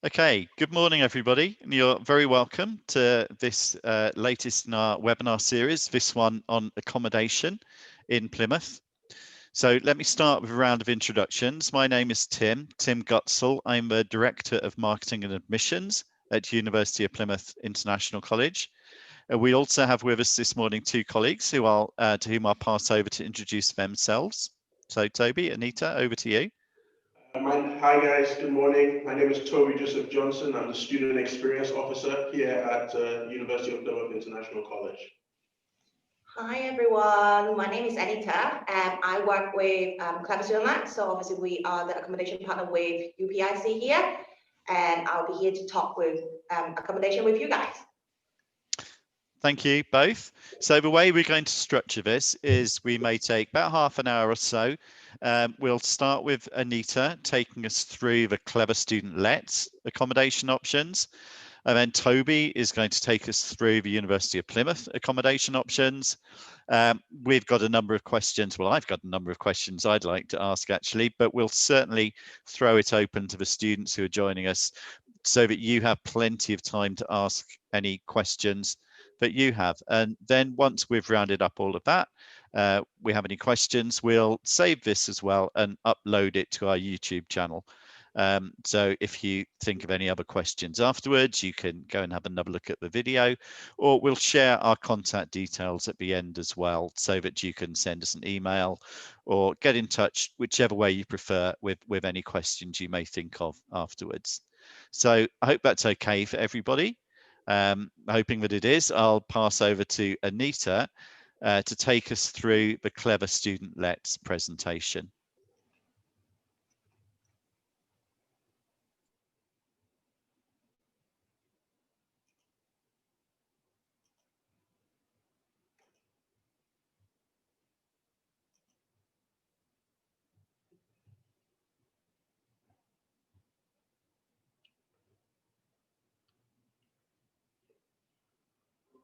Okay, good morning, everybody. And you're very welcome to this latest in our webinar series, this one on accommodation in Plymouth. So let me start with a round of introductions. My name is Tim Gutzel. I'm the Director of Marketing and Admissions at University of Plymouth International College. We also have with us this morning two colleagues who to whom I'll pass over to introduce themselves. So Toby, Anita, over to you. Hi guys, good morning. My name is Toby Joseph Johnson. I'm the Student Experience Officer here at University of Plymouth International College. Hi everyone, my name is Anita and I work with Selfisolation. So obviously we are the accommodation partner with UPIC here, and I'll be here to talk with accommodation with you guys. Thank you both. So the way we're going to structure this is we may take about half an hour or so. We'll start with Anita taking us through the Clever Student Let accommodation options. And then Toby is going to take us through the University of Plymouth accommodation options. We've got a number of questions. Well, I've got a number of questions I'd like to ask actually, but we'll certainly throw it open to the students who are joining us so that you have plenty of time to ask any questions that you have. And then once we've rounded up all of that, we have any questions, we'll save this as well and upload it to our YouTube channel. So if you think of any other questions afterwards, you can go and have another look at the video, or we'll share our contact details at the end as well, so that you can send us an email or get in touch, whichever way you prefer, with any questions you may think of afterwards. So I hope that's okay for everybody. Hoping that it is, I'll pass over to Anita to take us through the Clever Student Let presentation.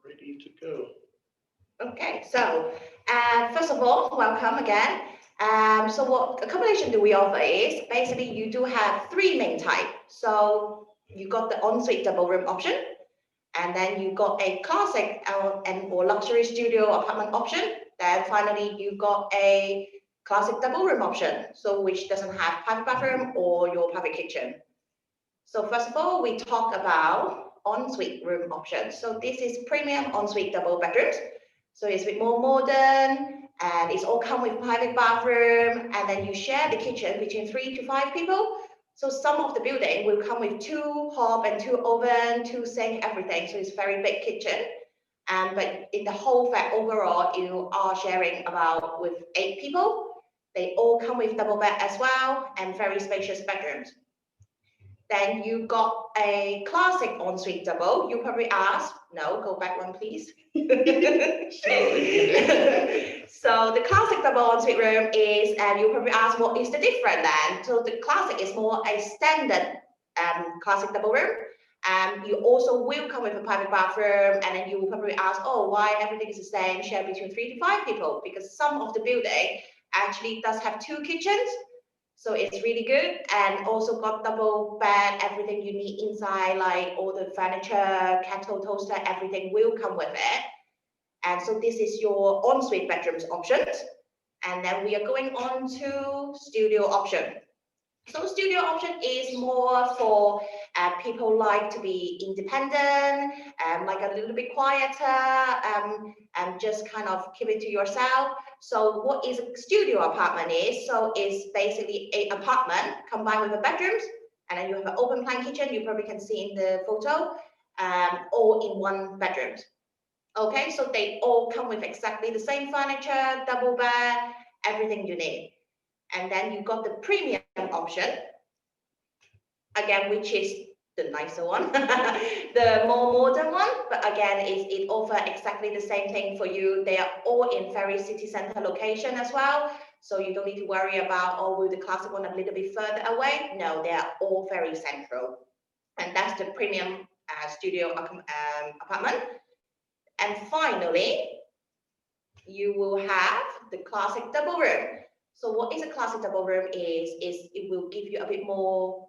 Ready to go. Okay, so first of all, welcome again. So what accommodation do we offer is basically you do have three main types. So you got the ensuite double room option, and then you got a classic and or luxury studio apartment option. Then finally you got a classic double room option, so which doesn't have private bathroom or your private kitchen. So first of all, we talk about ensuite room options. So this is premium ensuite double bedrooms. So it's a bit more modern and it's all come with private bathroom, and then you share the kitchen between 3 to 5 people. So some of the building will come with 2 hob and 2 oven, 2 sink, everything. So it's very big kitchen. But in the whole flat overall, you are sharing about with 8 people. They all come with double bed as well and very spacious bedrooms. Then you got a classic ensuite double. You probably ask, no, go back one, please. So the classic double ensuite room is, and you probably ask, what is the difference then? So the classic is more a standard classic double room. You also will come with a private bathroom, and then you will probably ask, oh, why everything is the same, shared between 3 to 5 people? Because some of the building actually does have 2 kitchens. So it's really good, and also got double bed, everything you need inside, like all the furniture, kettle, toaster, everything will come with it. And so this is your ensuite bedrooms options. And then we are going on to studio option. So studio option is more for people like to be independent, like a little bit quieter, and just kind of keep it to yourself. So what is a studio apartment is, so it's basically an apartment combined with a bedrooms, and then you have an open plan kitchen, you probably can see in the photo, all in one bedroom. Okay, so they all come with exactly the same furniture, double bed, everything you need. And then you got the premium option, again, which is the nicer one, the more modern one. But again, it offers exactly the same thing for you. They are all in very city center location as well. So you don't need to worry about, oh, will the classic one a little bit further away? No, they are all very central. And that's the premium studio apartment. And finally, you will have the classic double room. So what is a classic double room is it will give you a bit more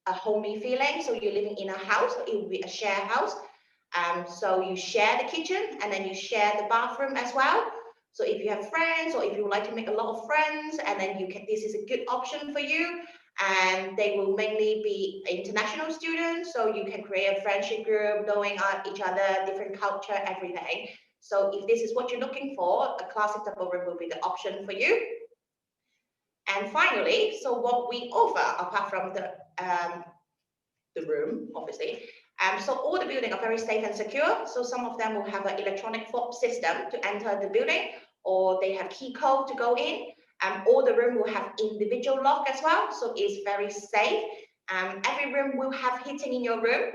a homey feeling. So you're living in a house, so it will be a share house. So you share the kitchen and then you share the bathroom as well. So if you have friends or if you would like to make a lot of friends, and then you can, this is a good option for you. And they will mainly be international students, so you can create a friendship group, knowing each other, different culture, everything. So if this is what you're looking for, a classic double room will be the option for you. And finally, so what we offer apart from the room, obviously. So all the buildings are very safe and secure. So some of them will have an electronic fob system to enter the building, or they have key code to go in. All the room will have individual lock as well, so it's very safe. Every room will have heating in your room,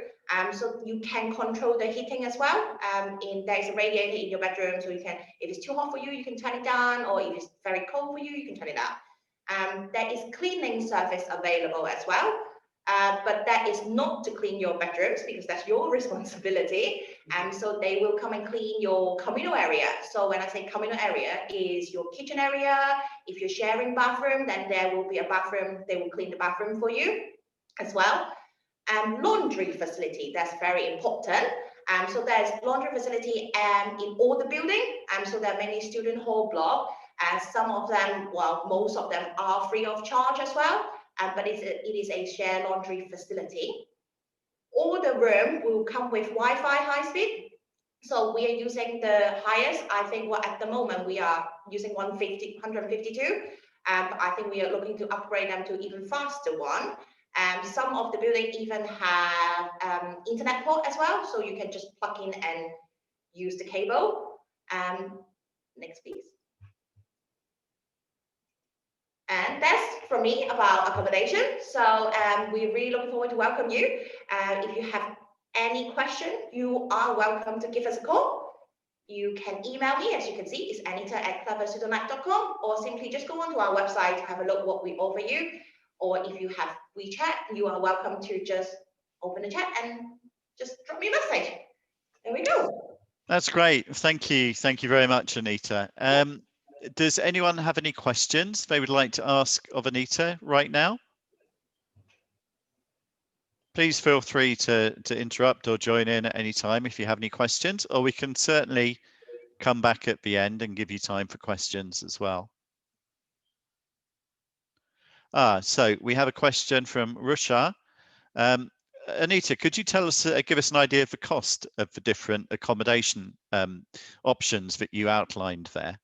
so you can control the heating as well. There's a radiator in your bedroom, so you can, if it's too hot for you, you can turn it down, or if it's very cold for you, you can turn it up. There is cleaning service available as well. But that is not to clean your bedrooms because that's your responsibility. So they will come and clean your communal area. So when I say communal area, is your kitchen area. If you're sharing bathroom, then there will be a bathroom. They will clean the bathroom for you as well. Laundry facility, that's very important. So there's laundry facility in all the building. So there are many student hall block. Some of them, well, most of them are free of charge as well. But it is a shared laundry facility. All the room will come with Wi-Fi high speed. So we are using the highest. I think at the moment we are using 152. But I think we are looking to upgrade them to even faster one. Some of the buildings even have internet port as well, so you can just plug in and use the cable. Next, please. And that's from me about accommodation. So we're really looking forward to welcome you. If you have any question, you are welcome to give us a call. You can email me, as you can see, it's anita@cleverstudentlife.com, or simply just go onto our website to have a look what we offer you. Or if you have WeChat, you are welcome to just open the chat and just drop me a message. There we go. That's great. Thank you. Thank you very much, Anita. Does anyone have any questions they would like to ask of Anita right now? Please feel free to interrupt or join in at any time if you have any questions, or we can certainly come back at the end and give you time for questions as well. So we have a question from Rusha. Anita, could you tell us, give us an idea of the cost of the different accommodation options that you outlined there?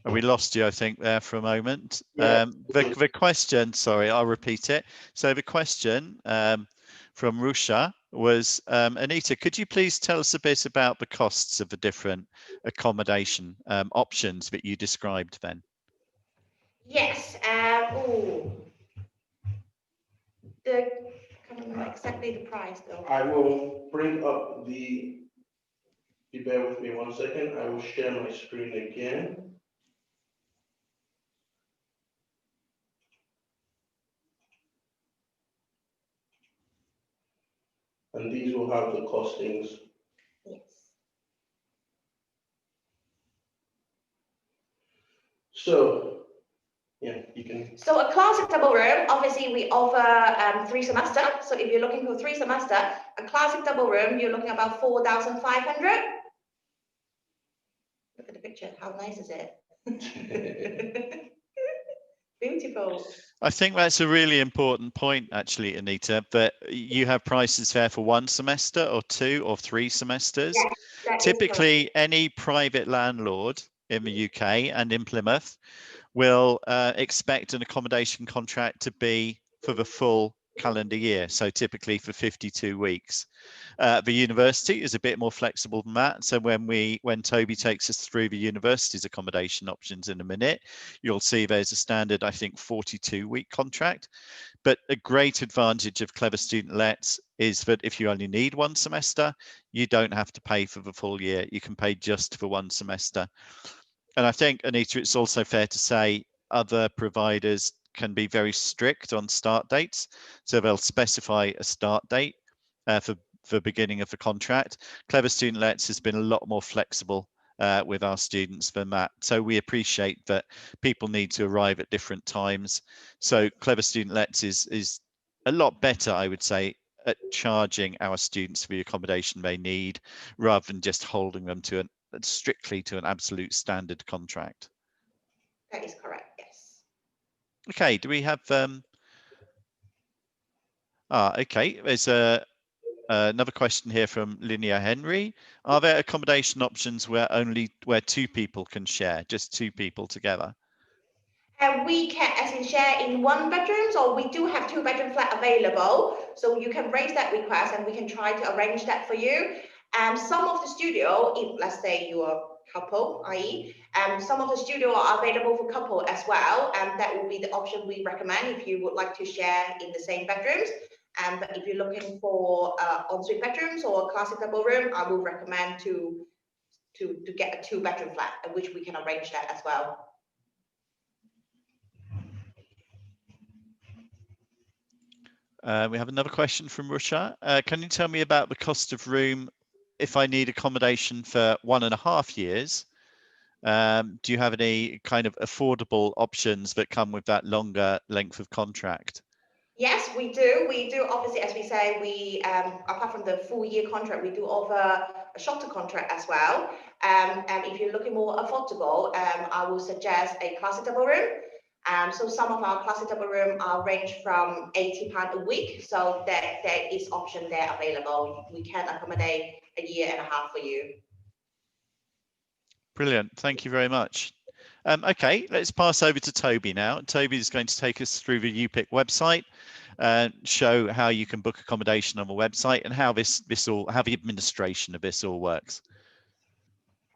We lost you, I think, there for a moment. Yeah. The question, sorry, I'll repeat it. So the question from Rusha was, Anita, could you please tell us a bit about the costs of the different accommodation options that you described then? Yes. I can't remember exactly the price though. I will bring up bear with me 1 second. I will share my screen again. And these will have the costings. Yes. So, yeah, you can. So a classic double room, obviously we offer 3 semesters. So if you're looking for 3 semesters, a classic double room, you're looking about 4,500. Look at the picture, how nice is it? Beautiful. I think that's a really important point, actually, Anita, that you have prices there for 1 semester or 2 or 3 semesters. Yes, Typically, any private landlord in the UK and in Plymouth will expect an accommodation contract to be for the full calendar year, so typically for 52 weeks. The university is a bit more flexible than that. So when Toby takes us through the university's accommodation options in a minute, you'll see there's a standard, I think, 42-week contract. But a great advantage of Clever Student Lets is that if you only need 1 semester, you don't have to pay for the full year. You can pay just for 1 semester. And I think, Anita, it's also fair to say other providers can be very strict on start dates. So they'll specify a start date for beginning of the contract. Clever Student Lets has been a lot more flexible with our students than that. So we appreciate that people need to arrive at different times. So Clever Student Lets is a lot better, I would say, at charging our students for the accommodation they need, rather than just holding them to strictly to an absolute standard contract. That is correct, yes. Okay, do we have okay, there's another question here from Linnea Henry. Are there accommodation options where two people can share, just two people together? And we can actually share in one bedroom, so we do have 2-bedroom flat available. So you can raise that request and we can try to arrange that for you. Some of the studio, if let's say you are couple, i.e., some of the studio are available for couple as well, and that will be the option we recommend if you would like to share in the same bedrooms. But if you're looking for ensuite bedrooms or a classic double room, I will recommend to get a 2-bedroom flat, which we can arrange that as well. We have another question from Rusha. Can you tell me about the cost of room if I need accommodation for 1.5 years? Do you have any kind of affordable options that come with that longer length of contract? Yes, we do. We do. Obviously, as we say, we apart from the full year contract, we do offer a shorter contract as well. And if you're looking more affordable, I will suggest a classic double room. So some of our classic double room range from £80 a week. So there is option there available. We can accommodate a 1.5 years for you. Brilliant. Thank you very much. Okay, let's pass over to Toby now. Toby is going to take us through the UPIC website and show how you can book accommodation on the website and how how the administration of this all works.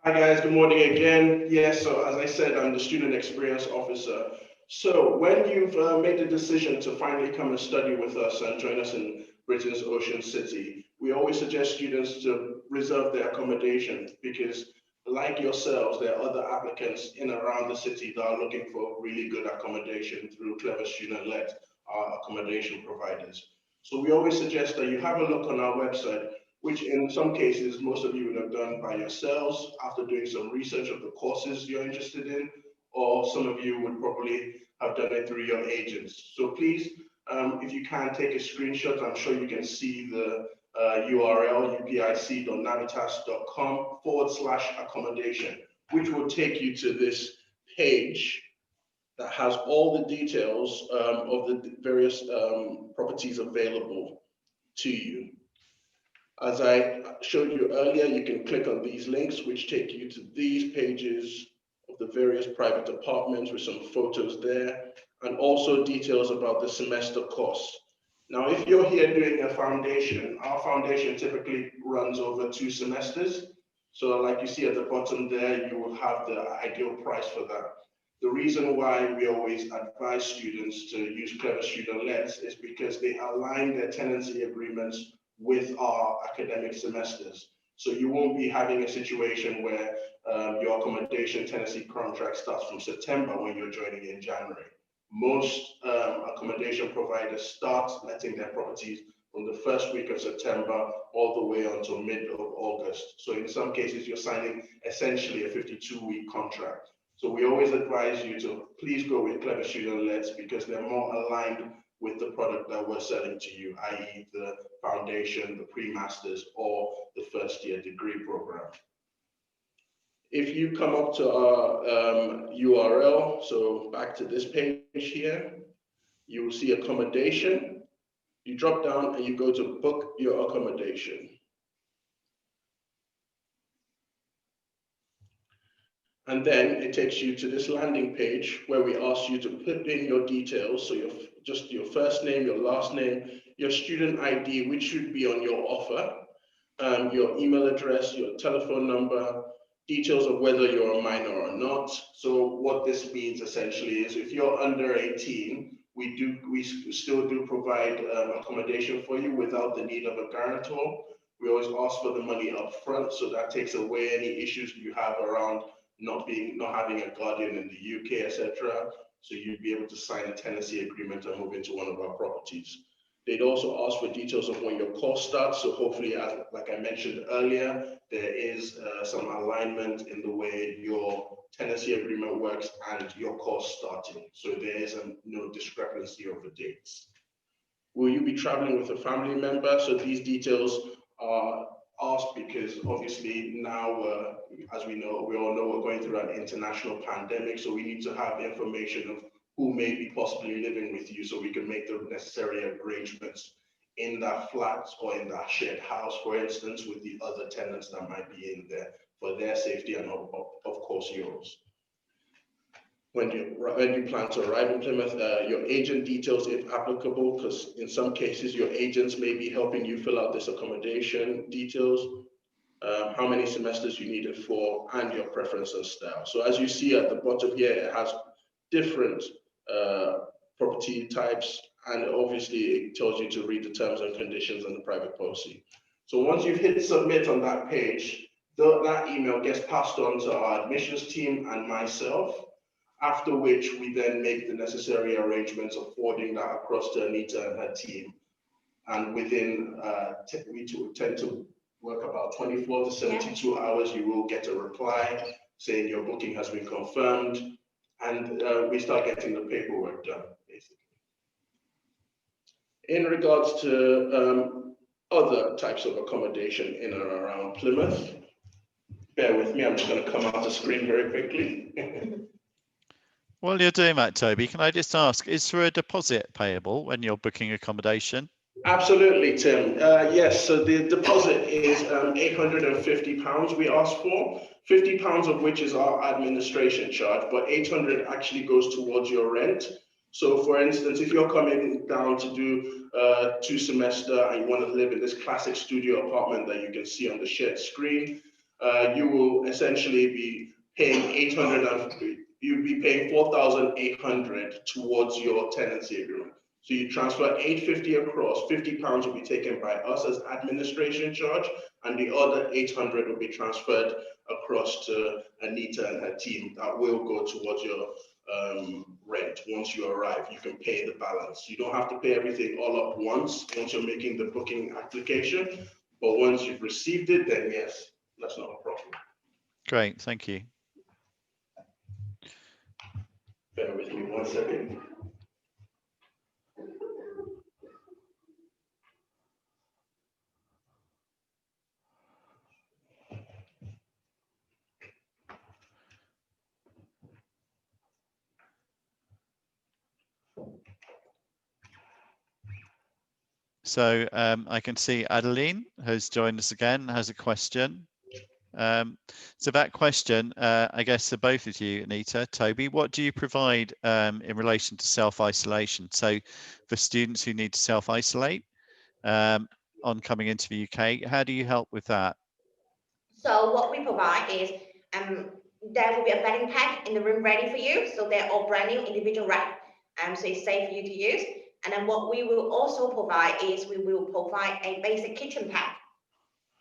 Hi guys, good morning again. Yes, so as I said, I'm the Student Experience Officer. So when you've made the decision to finally come and study with us and join us in Britain's Ocean City, we always suggest students to reserve their accommodation because like yourselves, there are other applicants in and around the city that are looking for really good accommodation through Clever Student-led accommodation providers. So we always suggest that you have a look on our website, which in some cases, most of you would have done by yourselves after doing some research of the courses you're interested in, or some of you would probably have done it through your agents. So please, if you can take a screenshot, I'm sure you can see the URL upic.navitas.com/accommodation, which will take you to this page that has all the details of the various properties available to you. As I showed you earlier, you can click on these links, which take you to these pages of the various private apartments with some photos there, and also details about the semester costs. Now, if you're here doing a foundation, our foundation typically runs over 2 semesters. So like you see at the bottom there, you will have the ideal price for that. The reason why we always advise students to use Clever Student-led is because they align their tenancy agreements with our academic semesters. So you won't be having a situation where your accommodation tenancy contract starts from September when you're joining in January. Most accommodation providers start letting their properties from the first week of September all the way until mid of August. So in some cases, you're signing essentially a 52-week contract. So we always advise you to please go with Clever Student-led because they're more aligned with the product that we're selling to you, i.e. the foundation, the pre-masters, or the first-year degree program. If you come up to our URL, so back to this page here, you will see accommodation. You drop down and you go to book your accommodation. And then it takes you to this landing page where we ask you to put in your details. So just your first name, your last name, your student ID, which should be on your offer, your email address, your telephone number, details of whether you're a minor or not. So what this means essentially is if you're under 18, we still do provide accommodation for you without the need of a guarantor. We always ask for the money up front, so that takes away any issues you have around not having a guardian in the UK, etc. So you'd be able to sign a tenancy agreement and move into one of our properties. They'd also ask for details of when your course starts. So hopefully, like I mentioned earlier, there is some alignment in the way your tenancy agreement works and your course starting. So there is no discrepancy of the dates. Will you be traveling with a family member? So these details are asked because obviously now, as we all know, we're going through an international pandemic. So we need to have information of who may be possibly living with you so we can make the necessary arrangements in that flat or in that shared house, for instance, with the other tenants that might be in there for their safety and of course yours. When you plan to arrive in Plymouth, your agent details if applicable, because in some cases your agents may be helping you fill out this accommodation details, how many semesters you need it for, and your preference and style. So as you see at the bottom here, it has different property types, and obviously it tells you to read the terms and conditions and the private policy. So once you've hit submit on that page, that email gets passed on to our admissions team and myself, after which we then make the necessary arrangements of forwarding that across to Anita and her team. And within, we tend to work about 24 to 72 hours, you will get a reply saying your booking has been confirmed, and we start getting the paperwork done, basically. In regards to other types of accommodation in and around Plymouth, bear with me, I'm just going to come off the screen very quickly. While you're doing that, Toby, can I just ask, is there a deposit payable when you're booking accommodation? Absolutely, Tim. Yes, so the deposit is £850 we ask for, £50 of which is our administration charge, but 800 actually goes towards your rent. So for instance, if you're coming down to do 2 semester and you want to live in this classic studio apartment that you can see on the shared screen, you will essentially be paying you'll be paying 4,800 towards your tenancy agreement. So you transfer 850 across, £50 will be taken by us as administration charge, and the other 800 will be transferred across to Anita and her team. That will go towards your rent. Once you arrive, you can pay the balance. You don't have to pay everything all up once you're making the booking application, but once you've received it, then yes, that's not a problem. Great, thank you. Bear with me 1 second. So I can see Adeline has joined us again, has a question. So that question, I guess to both of you, Anita, Toby, what do you provide in relation to self-isolation? So for students who need to self-isolate on coming into the UK, how do you help with that? So what we provide is there will be a bedding pack in the room ready for you. So they're all brand new individual wrap, so it's safe for you to use. And then what we will also provide is we will provide a basic kitchen pack.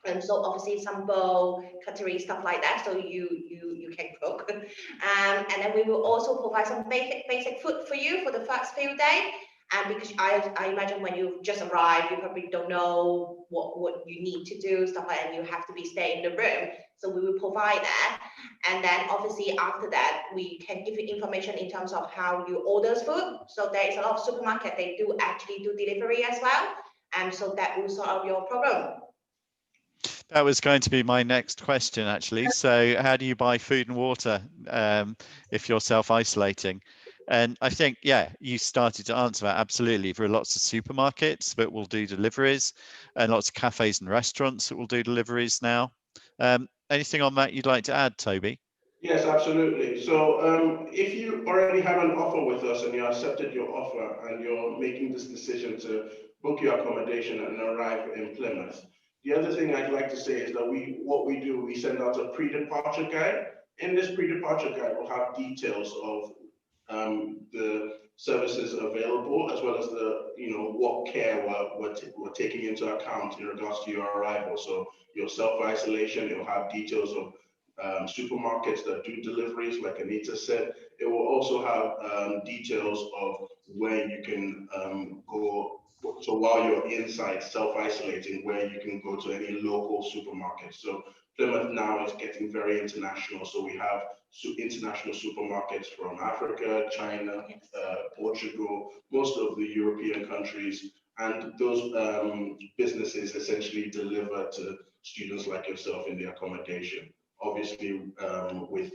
And so obviously some bowl, cutlery, stuff like that, so you can cook. And then we will also provide some basic food for you for the first few days. And because I imagine when you just arrived, you probably don't know what you need to do, stuff like that, and you have to be stay in the room. So we will provide that. And then obviously after that, we can give you information in terms of how you order food. So there is a lot of supermarket, they do actually do delivery as well. And so that will solve your problem. That was going to be my next question, actually. So how do you buy food and water if you're self-isolating? And I think, yeah, you started to answer that. Absolutely. There are lots of supermarkets that will do deliveries and lots of cafes and restaurants that will do deliveries now. Anything on that you'd like to add, Toby? Yes, absolutely. So if you already have an offer with us and you accepted your offer and you're making this decision to book your accommodation and arrive in Plymouth, the other thing I'd like to say is that we send out a pre-departure guide. In this pre-departure guide, we'll have details of the services available, as well as what care we're taking into account in regards to your arrival. So your self-isolation, you'll have details of supermarkets that do deliveries, like Anita said. It will also have details of where you can go. So while you're inside self-isolating, where you can go to any local supermarket. So Plymouth now is getting very international. So we have international supermarkets from Africa, China, Portugal, most of the European countries. And those businesses essentially deliver to students like yourself in the accommodation. Obviously, with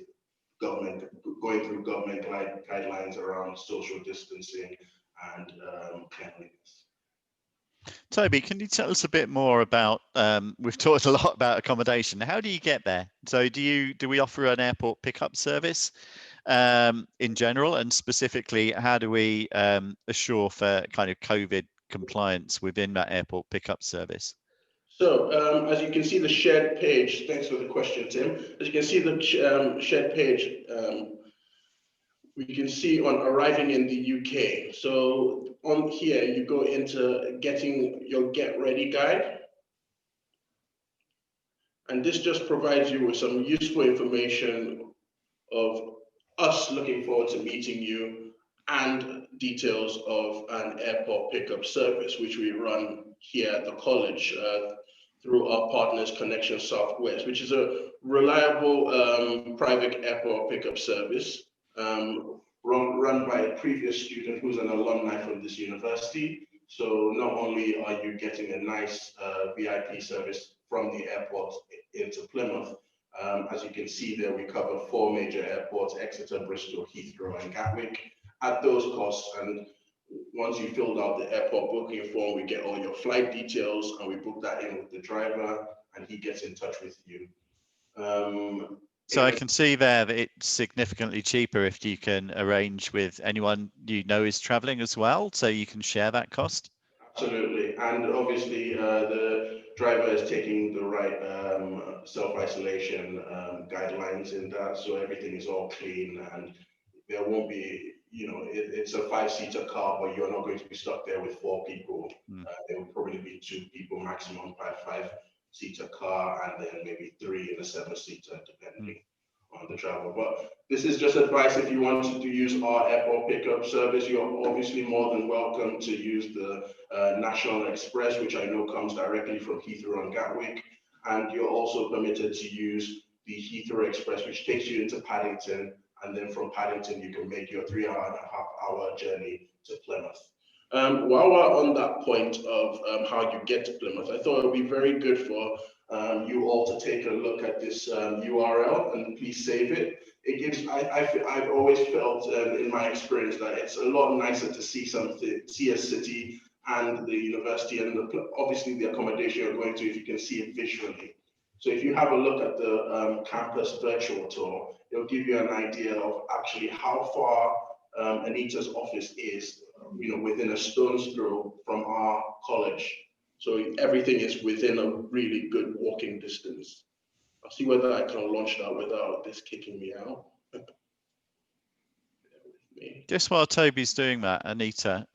government going through government guidelines around social distancing and cleanliness. Toby, can you tell us a bit more about, we've talked a lot about accommodation. How do you get there? So do we offer an airport pickup service in general, and specifically, how do we assure for kind of COVID compliance within that airport pickup service? So as you can see the shared page, thanks for the question, Tim. As you can see the shared page, we can see on arriving in the UK. So on here, you go into getting your Get Ready guide. And this just provides you with some useful information of us looking forward to meeting you and details of an airport pickup service, which we run here at the college through our partners Connection Southwest, which is a reliable private airport pickup service run by a previous student who's an alumni from this university. So not only are you getting a nice VIP service from the airport into Plymouth, as you can see there, we cover 4 major airports: Exeter, Bristol, Heathrow, and Gatwick at those costs. And once you filled out the airport booking form, we get all your flight details and we book that in with the driver and he gets in touch with you. So I can see there that it's significantly cheaper if you can arrange with anyone you know is traveling as well, so you can share that cost. Absolutely, and obviously the driver is taking the right self-isolation guidelines in that, so everything is all clean and there won't be, you know, it's a 5-seater car, but you're not going to be stuck there with 4 people. There will probably be 2 people maximum per 5-seater car, and then maybe 3 in a 7-seater, depending on the travel. But this is just advice. If you wanted to use our airport pickup service, you're obviously more than welcome to use the National Express, which I know comes directly from Heathrow and Gatwick. And you're also permitted to use the Heathrow Express, which takes you into Paddington. And then from Paddington, you can make your 3.5-hour journey to Plymouth. While we're on that point of how you get to Plymouth, I thought it would be very good for you all to take a look at this URL, and please save it. It gives, I've always felt in my experience that it's a lot nicer to see a city and the university and obviously the accommodation you're going to if you can see it visually. So if you have a look at the campus virtual tour, it'll give you an idea of actually how far Anita's office is, you know, within a stone's throw from our college. So everything is within a really good walking distance. I'll see whether I can launch that without this kicking me out. Just while Toby's doing that, Anita,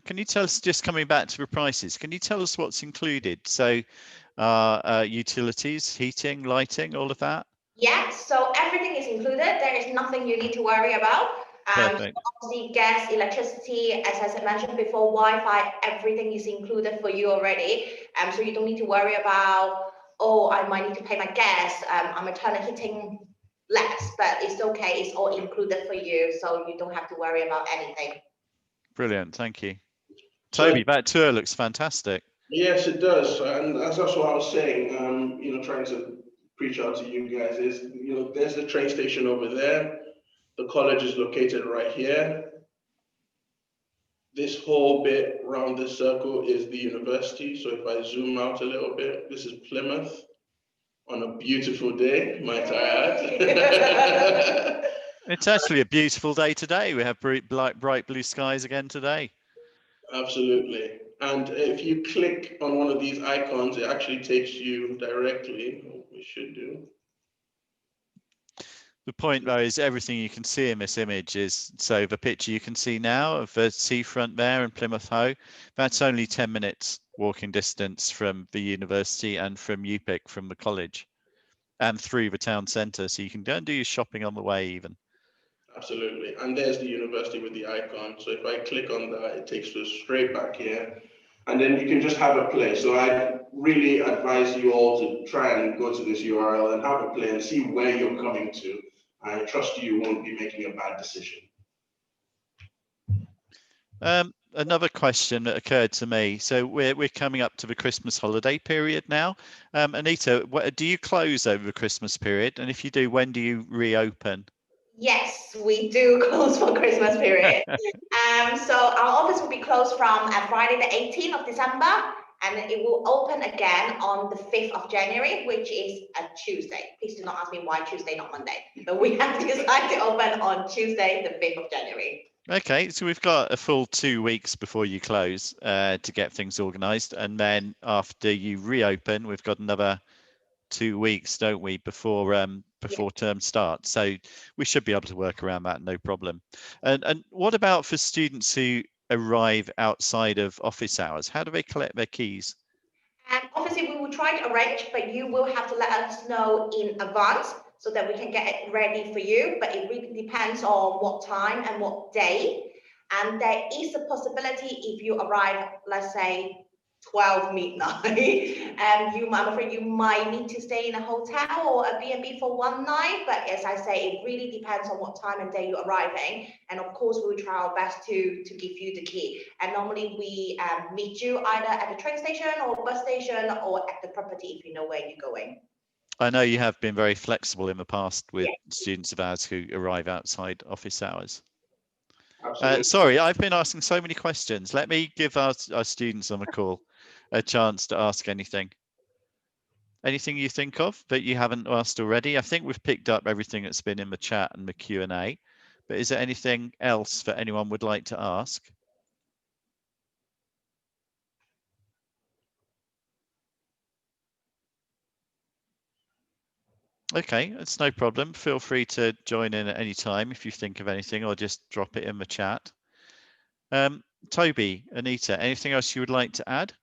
can you tell us, just coming back to the prices, can you tell us what's included? So utilities, heating, lighting, all of that? Yeah, so everything is included. There is nothing you need to worry about. Perfect. Obviously, gas, electricity, as I mentioned before, Wi-Fi, everything is included for you already. So you don't need to worry about, oh, I might need to pay my gas. I'm turning heating less, but it's okay. It's all included for you, so you don't have to worry about anything. Brilliant, thank you. Toby, that tour looks fantastic. Yes, it does, and that's what I was saying. You know, trying to preach out to you guys is, you know, there's the train station over there. The college is located right here. This whole bit around this circle is the university. So if I zoom out a little bit, this is Plymouth on a beautiful day, might I add. It's actually a beautiful day today. We have bright blue skies again today. Absolutely. And if you click on one of these icons, it actually takes you directly, we should do. The point though is everything you can see in this image is, so the picture you can see now of the seafront there in Plymouth Hoe, that's only 10 minutes walking distance from the university and from UPIC, from the college. and through the town centre, so you can go and do your shopping on the way even. Absolutely. And there's the university with the icon. So if I click on that, it takes us straight back here. And then you can just have a play. So I really advise you all to try and go to this URL and have a play and see where you're coming to. I trust you won't be making a bad decision. Another question that occurred to me. So we're coming up to the Christmas holiday period now. Anita, do you close over the Christmas period? And if you do, when do you reopen? Yes, we do close for Christmas period. So our office will be closed from Friday the 18th of December, and it will open again on the 5th of January, which is a Tuesday. Please do not ask me why Tuesday, not Monday. But we have decided to open on Tuesday, the 5th of January. Okay, so we've got a full 2 weeks before you close to get things organised, and then after you reopen, we've got another 2 weeks, don't we, before term starts? So we should be able to work around that, no problem. And what about for students who arrive outside of office hours? How do they collect their keys? And obviously, we will try to arrange, but you will have to let us know in advance so that we can get it ready for you. But it really depends on what time and what day. And there is a possibility if you arrive, let's say, 12 midnight, I'm afraid you might need to stay in a hotel or a B&B for one night. But as I say, it really depends on what time and day you're arriving. And of course, we will try our best to give you the key. And normally we meet you either at the train station or bus station or at the property if you know where you're going. I know you have been very flexible in the past with Yeah. students of ours who arrive outside office hours. Absolutely. Sorry, I've been asking so many questions. Let me give our students on the call a chance to ask anything. Anything you think of that you haven't asked already? I think we've picked up everything that's been in the chat and the Q&A, but is there anything else that anyone would like to ask? Okay, it's no problem. Feel free to join in at any time if you think of anything, or just drop it in the chat. Toby, Anita, anything else you would like to add?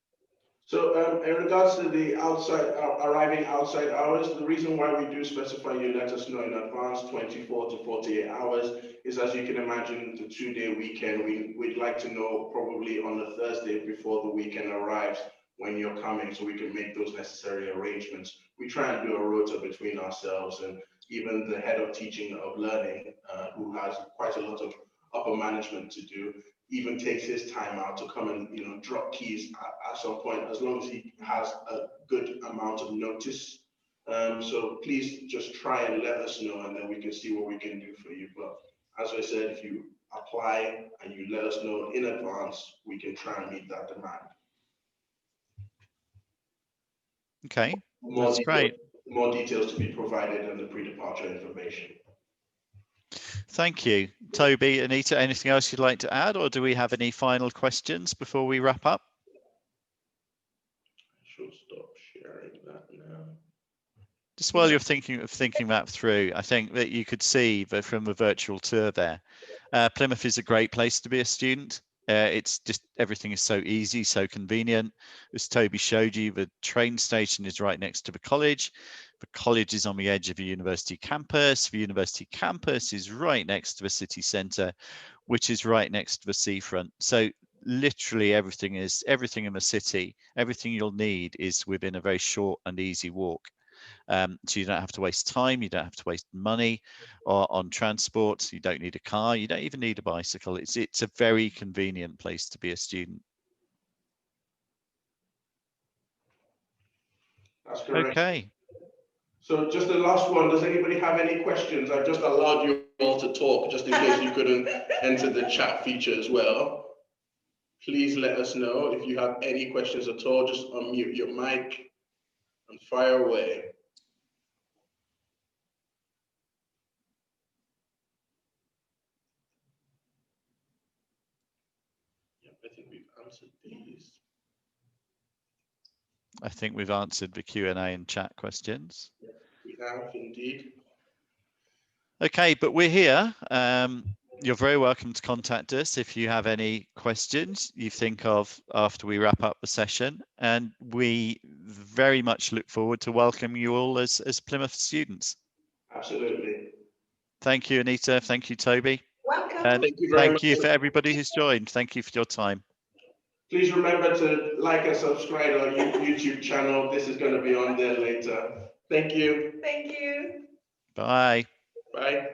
So in regards to the arriving outside hours, the reason why we do specify you let us know in advance, 24 to 48 hours, is as you can imagine, the 2-day weekend, we'd like to know probably on the Thursday before the weekend arrives when you're coming, so we can make those necessary arrangements. We try and do a rota between ourselves, and even the head of teaching of learning, who has quite a lot of upper management to do, even takes his time out to come and drop keys at some point, as long as he has a good amount of notice. So please just try and let us know, and then we can see what we can do for you. But as I said, if you apply and you let us know in advance, we can try and meet that demand. Okay, that's great. More details to be provided in the pre-departure information. Thank you. Toby, Anita, anything else you'd like to add, or do we have any final questions before we wrap up? I should stop sharing that now. Just while you're thinking that through, I think that you could see that from the virtual tour there, Plymouth is a great place to be a student. It's just everything is so easy, so convenient. As Toby showed you, the train station is right next to the college. The college is on the edge of the university campus. The university campus is right next to the city centre, which is right next to the seafront. So literally everything in the city, everything you'll need is within a very short and easy walk. So you don't have to waste time, you don't have to waste money on transport, you don't need a car, you don't even need a bicycle. It's a very convenient place to be a student. That's correct. Okay. So just the last one, does anybody have any questions? I've just allowed you all to talk just in case you couldn't enter the chat feature as well. Please let us know if you have any questions at all. Just unmute your mic and fire away. Yep, I think we've answered these. I think we've answered the Q&A and chat questions. We have indeed. Okay, but we're here. You're very welcome to contact us if you have any questions you think of after we wrap up the session. And we very much look forward to welcoming you all as Plymouth students. Absolutely. Thank you, Anita. Thank you, Toby. Welcome. And Thank you very thank much. you for everybody who's joined. Thank you for your time. Please remember to like and subscribe on our YouTube channel. This is going to be on there later. Thank you. Thank you. Bye. Bye.